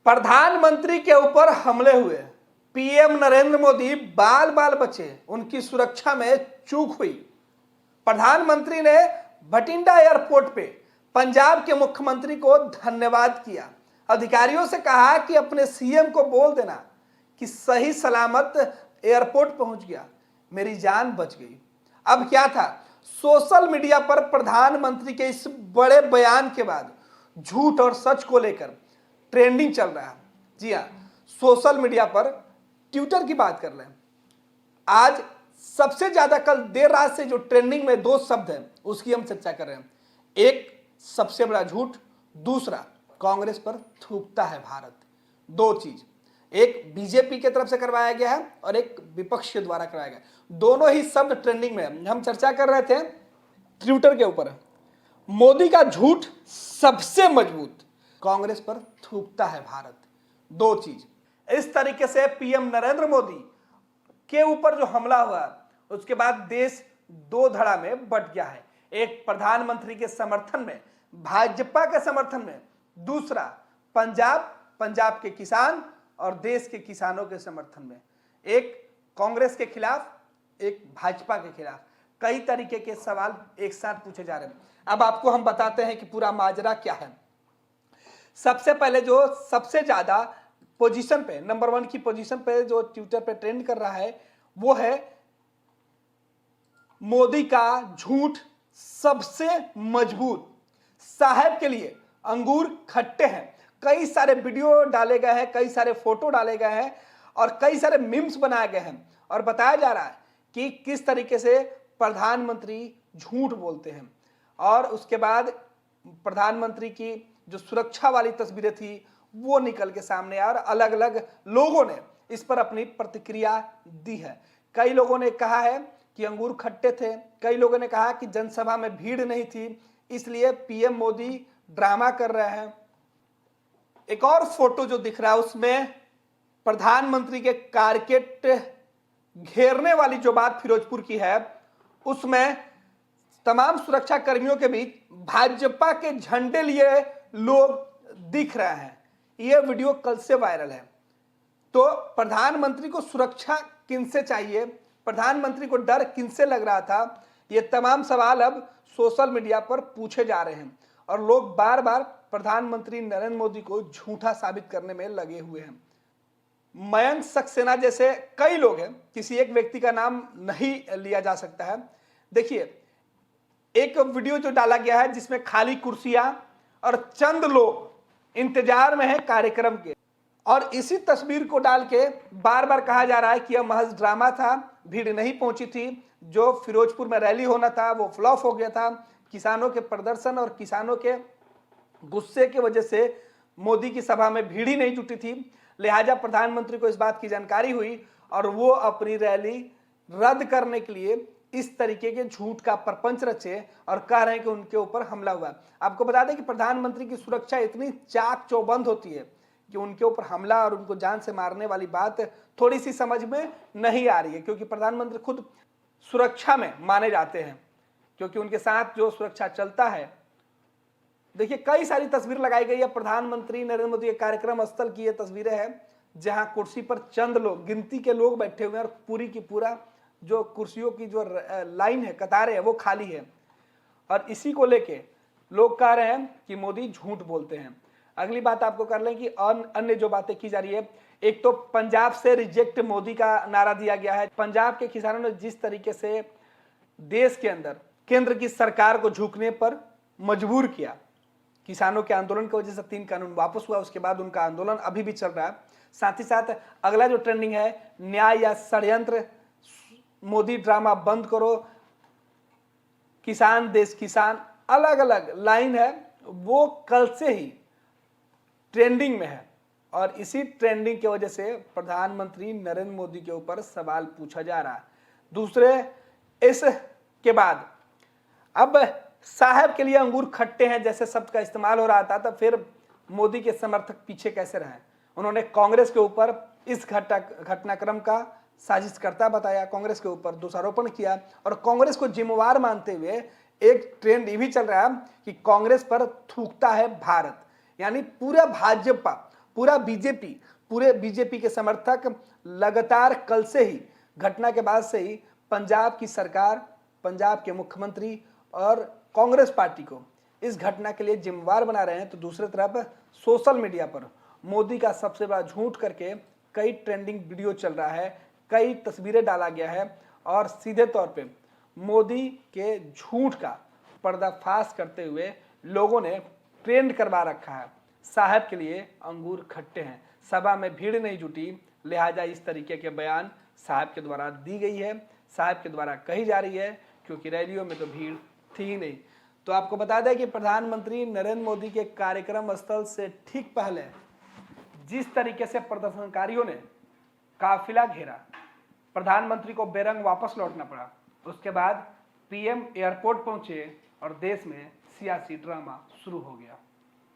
प्रधानमंत्री के ऊपर हमले हुए, पीएम नरेंद्र मोदी बाल बाल बचे, उनकी सुरक्षा में चूक हुई। प्रधानमंत्री ने भटिंडा एयरपोर्ट पे पंजाब के मुख्यमंत्री को धन्यवाद किया, अधिकारियों से कहा कि अपने सीएम को बोल देना कि सही सलामत एयरपोर्ट पहुंच गया, मेरी जान बच गई। अब क्या था, सोशल मीडिया पर प्रधानमंत्री के इस बड़े बयान के बाद झूठ और सच को लेकर ट्रेंडिंग चल रहा है। जी हाँ, सोशल मीडिया पर ट्विटर की बात कर रहे हैं। आज सबसे ज्यादा कल देर रात से जो ट्रेंडिंग में दो शब्द हैं उसकी हम चर्चा कर रहे हैं। एक सबसे बड़ा झूठ, दूसरा कांग्रेस पर थूकता है भारत। दो चीज, एक बीजेपी की तरफ से करवाया गया है और एक विपक्ष के द्वारा करवाया गया। दोनों ही शब्द ट्रेंडिंग में है। हम चर्चा कर रहे थे ट्विटर के ऊपर, मोदी का झूठ सबसे मजबूत, कांग्रेस पर थूकता है भारत। दो चीज, इस तरीके से पीएम नरेंद्र मोदी के ऊपर जो हमला हुआ उसके बाद देश दो धड़ा में बंट गया है। एक प्रधानमंत्री के समर्थन में, भाजपा के समर्थन में, दूसरा पंजाब के किसान और देश के किसानों के समर्थन में। एक कांग्रेस के खिलाफ, एक भाजपा के खिलाफ। कई तरीके के सवाल एक साथ पूछे जा रहे हैं। अब आपको हम बताते हैं कि पूरा माजरा क्या है। सबसे पहले जो सबसे ज्यादा पोजीशन पे, नंबर 1 की पोजीशन पे जो ट्विटर पे ट्रेंड कर रहा है वो है मोदी का झूठ सबसे मजबूत, साहब के लिए अंगूर खट्टे हैं। कई सारे वीडियो डाले गए हैं, कई सारे फोटो डाले गए हैं और कई सारे मीम्स बनाए गए हैं और बताया जा रहा है कि किस तरीके से प्रधानमंत्री झूठ बोलते हैं। और उसके बाद प्रधानमंत्री की जो सुरक्षा वाली तस्वीरें थी वो निकल के सामने आया और अलग अलग लोगों ने इस पर अपनी प्रतिक्रिया दी है। कई लोगों ने कहा है कि अंगूर खट्टे थे, कई लोगों ने कहा कि जनसभा में भीड़ नहीं थी इसलिए पीएम मोदी ड्रामा कर रहे हैं। एक और फोटो जो दिख रहा है उसमें प्रधानमंत्री के कारकेट घेरने वाली जो बात फिरोजपुर की है उसमें तमाम सुरक्षा कर्मियों के बीच भाजपा के झंडे लिए लोग दिख रहे हैं। यह वीडियो कल से वायरल है। तो प्रधानमंत्री को सुरक्षा किनसे चाहिए, प्रधानमंत्री को डर किनसे लग रहा था, ये तमाम सवाल अब सोशल मीडिया पर पूछे जा रहे हैं और लोग बार बार प्रधानमंत्री नरेंद्र मोदी को झूठा साबित करने में लगे हुए हैं। मयंक सक्सेना जैसे कई लोग हैं, किसी एक व्यक्ति का नाम नहीं लिया जा सकता है। देखिए, एक वीडियो जो डाला गया है जिसमें खाली कुर्सियां और चंद लोग इंतजार में है कार्यक्रम के, और इसी तस्वीर को डाल के बार बार कहा जा रहा है कि यह महज ड्रामा था, भीड़ नहीं पहुंची थी, जो फिरोजपुर में रैली होना था वो फ्लॉप हो गया था। किसानों के प्रदर्शन और किसानों के गुस्से की वजह से मोदी की सभा में भीड़ ही नहीं जुटी थी, लिहाजा प्रधानमंत्री को इस बात की जानकारी हुई और वो अपनी रैली रद्द करने के लिए इस तरीके के झूठ का प्रपंच रचे और कह रहे हैं कि उनके ऊपर हमला हुआ। आपको बता दें कि प्रधानमंत्री की सुरक्षा इतनी चाक चौबंद होती है कि उनके ऊपर हमला और उनको जान से मारने वाली बात थोड़ी सी समझ में नहीं आ रही है, क्योंकि प्रधानमंत्री खुद सुरक्षा में माने जाते हैं, क्योंकि उनके साथ जो सुरक्षा चलता है। देखिए, कई सारी तस्वीर लगाई गई है प्रधानमंत्री नरेंद्र मोदी के कार्यक्रम स्थल की। ये तस्वीरें हैं जहां कुर्सी पर चंद लोग, गिनती के लोग बैठे हुए हैं और पूरी की पूरा जो कुर्सियों की जो लाइन है, कतारें है, वो खाली है। और इसी को लेके लोग कह रहे हैं कि मोदी झूठ बोलते हैं। अगली बात आपको कर लें कि अन्य जो बातें की जा रही है, एक तो पंजाब से रिजेक्ट मोदी का नारा दिया गया है। पंजाब के किसानों ने जिस तरीके से देश के अंदर केंद्र की सरकार को झुकने पर मजबूर किया, किसानों के आंदोलन की वजह से 3 कानून वापस हुआ, उसके बाद उनका आंदोलन अभी भी चल रहा है। साथ ही साथ अगला जो ट्रेंडिंग है, न्याय या षड्यंत्र, मोदी ड्रामा बंद करो, किसान देश किसान, अलग अलग लाइन है, वो कल से ही ट्रेंडिंग में है और इसी ट्रेंडिंग की वजह से प्रधानमंत्री नरेंद्र मोदी के ऊपर सवाल पूछा जा रहा है। दूसरे, इसके बाद अब साहब के लिए अंगूर खट्टे हैं जैसे शब्द का इस्तेमाल हो रहा था, तब फिर मोदी के समर्थक पीछे कैसे रहे। उन्होंने कांग्रेस के ऊपर इस घटनाक्रम का साजिशकर्ता बताया, कांग्रेस के ऊपर दोषारोपण किया और कांग्रेस को जिम्मेवार मानते हुए एक ट्रेंड ये भी चल रहा है कि कांग्रेस पर थूकता है भारत, यानी पूरा भाजपा पूरे बीजेपी के समर्थक लगातार कल से ही, घटना के बाद से ही पंजाब की सरकार, पंजाब के मुख्यमंत्री और कांग्रेस पार्टी को इस घटना के लिए जिम्मेवार बना रहे हैं। तो दूसरी तरफ सोशल मीडिया पर मोदी का सबसे बड़ा झूठ करके कई ट्रेंडिंग वीडियो चल रहा है, कई तस्वीरें डाला गया है और सीधे तौर पे मोदी के झूठ का पर्दाफाश करते हुए लोगों ने ट्रेंड करवा रखा है। साहब के लिए अंगूर खट्टे हैं, सभा में भीड़ नहीं जुटी, लिहाजा इस तरीके के बयान साहब के द्वारा दी गई है, साहब के द्वारा कही जा रही है, क्योंकि रैलियों में तो भीड़ थी ही नहीं। तो आपको बता दें कि प्रधानमंत्री नरेंद्र मोदी के कार्यक्रम स्थल से ठीक पहले जिस तरीके से प्रदर्शनकारियों ने काफिला घेरा, प्रधानमंत्री को बेरंग वापस लौटना पड़ा। उसके बाद पीएम एयरपोर्ट पहुंचे और देश में सियासी ड्रामा शुरू हो गया।